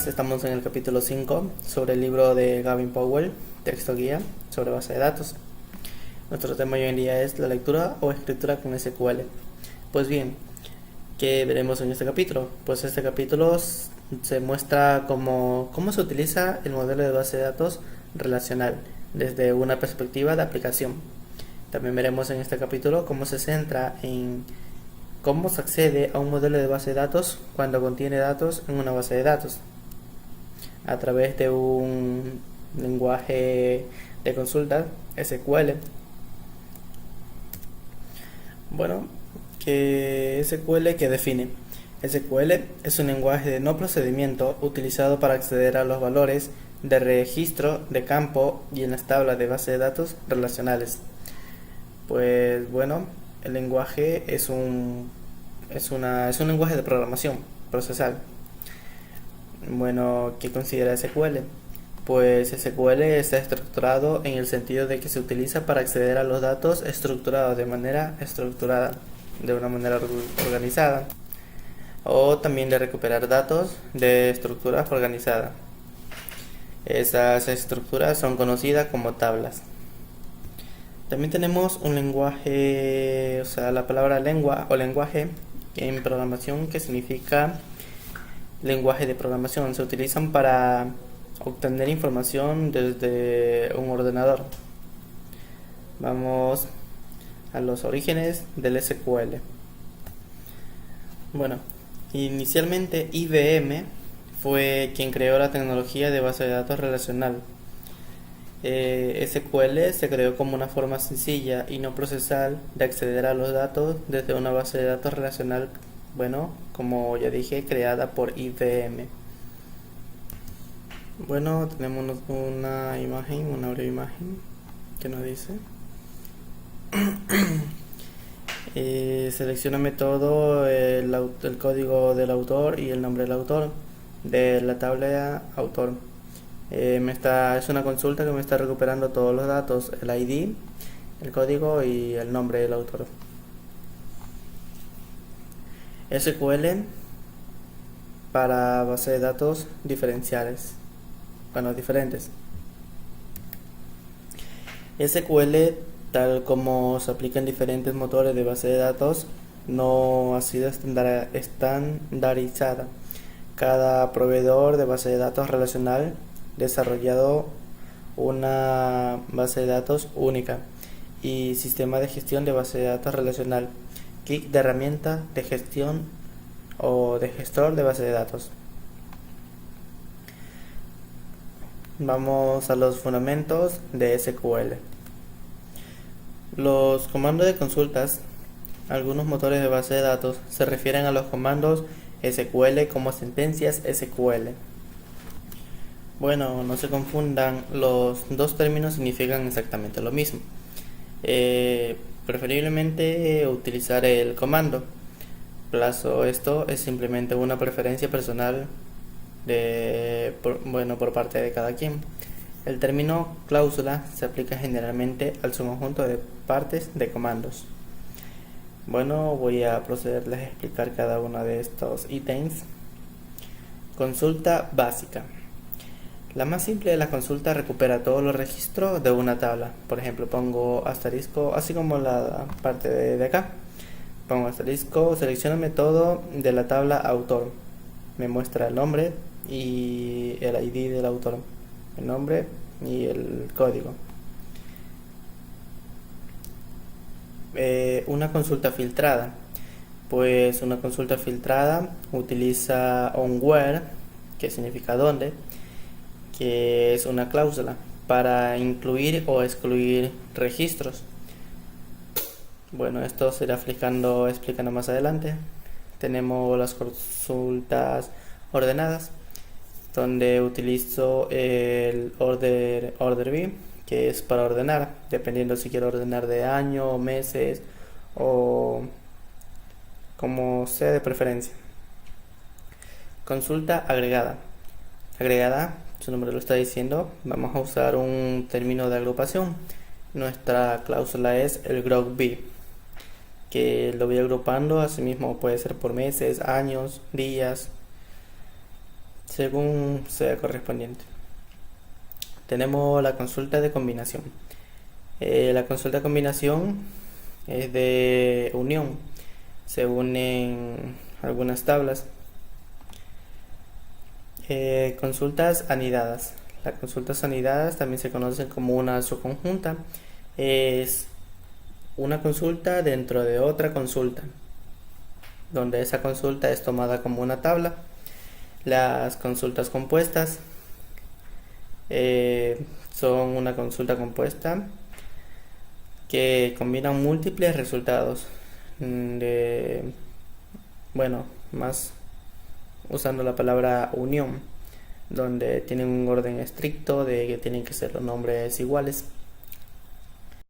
buenas, estamos en el capítulo 5 sobre el libro de Gavin Powell, texto guía sobre base de datos. Nuestro tema hoy en día es la lectura o escritura con SQL. Pues bien, ¿qué veremos en este capítulo? Pues este capítulo se muestra cómo se utiliza el modelo de base de datos relacional desde una perspectiva de aplicación. También veremos en este capítulo cómo se centra en cómo se accede a un modelo de base de datos cuando contiene datos en una base de datos a través de un lenguaje de consulta SQL. Bueno, ¿qué SQL que define? SQL es un lenguaje de no procedimiento utilizado para acceder a los valores de registro de campo y en las tablas de base de datos relacionales. Pues bueno, el lenguaje es un lenguaje de programación procesal. Bueno, ¿qué considera SQL? Pues SQL está estructurado en el sentido de que se utiliza para acceder a los datos estructurados de manera estructurada, de una manera organizada, o también de recuperar datos de estructuras organizadas. Esas estructuras son conocidas como tablas. También tenemos un lenguaje, o sea, la palabra lengua o lenguaje en programación, que significa lenguaje de programación. Se utilizan para obtener información desde un ordenador. Vamos a los orígenes del SQL. Bueno, inicialmente IBM fue quien creó la tecnología de base de datos relacional. SQL se creó como una forma sencilla y no procesal de acceder a los datos desde una base de datos relacional, bueno, como ya dije, creada por IBM. Bueno, tenemos una imagen, una breve imagen que nos dice seleccióname todo el código del autor y el nombre del autor de la tabla autor. Es una consulta que me está recuperando todos los datos, el ID, el código y el nombre del autor. SQL para base de datos diferenciales, diferentes. SQL, tal como se aplica en diferentes motores de base de datos, no ha sido estandarizada. Cada proveedor de base de datos relacional desarrollado una base de datos única y sistema de gestión de base de datos relacional, kit de herramienta de gestión o de gestor de base de datos. Vamos a los fundamentos de SQL. Los comandos de consultas. Algunos motores de base de datos se refieren a los comandos SQL como sentencias SQL. Bueno, no se confundan, los dos términos significan exactamente lo mismo. Preferiblemente utilizar el comando. Esto es simplemente una preferencia personal por parte de cada quien. El término cláusula se aplica generalmente al subconjunto de partes de comandos. Bueno, voy a procederles a explicar cada uno de estos ítems. Consulta básica. La más simple de las consultas recupera todos los registros de una tabla. Por ejemplo, pongo asterisco, así como la parte de acá. Pongo asterisco, seleccioname todo de la tabla autor. Me muestra el nombre y el ID del autor, el nombre y el código. Una consulta filtrada. Pues una consulta filtrada utiliza onWhere, que significa dónde, que es una cláusula para incluir o excluir registros. Bueno, esto se irá explicando más adelante. Tenemos las consultas ordenadas, donde utilizo el order by, que es para ordenar, dependiendo si quiero ordenar de año, meses o como sea de preferencia. Consulta agregada. Agregada, su nombre lo está diciendo, vamos a usar un término de agrupación. Nuestra cláusula es el group by, que lo voy agrupando, asimismo puede ser por meses, años, días, según sea correspondiente. Tenemos la consulta de combinación. La consulta de combinación es de unión. Se unen algunas tablas. Consultas anidadas. Las consultas anidadas también se conocen como una subconjunta. Es una consulta dentro de otra consulta, donde esa consulta es tomada como una tabla. Las consultas compuestas son una consulta compuesta que combinan múltiples resultados más usando la palabra unión, donde tienen un orden estricto de que tienen que ser los nombres iguales.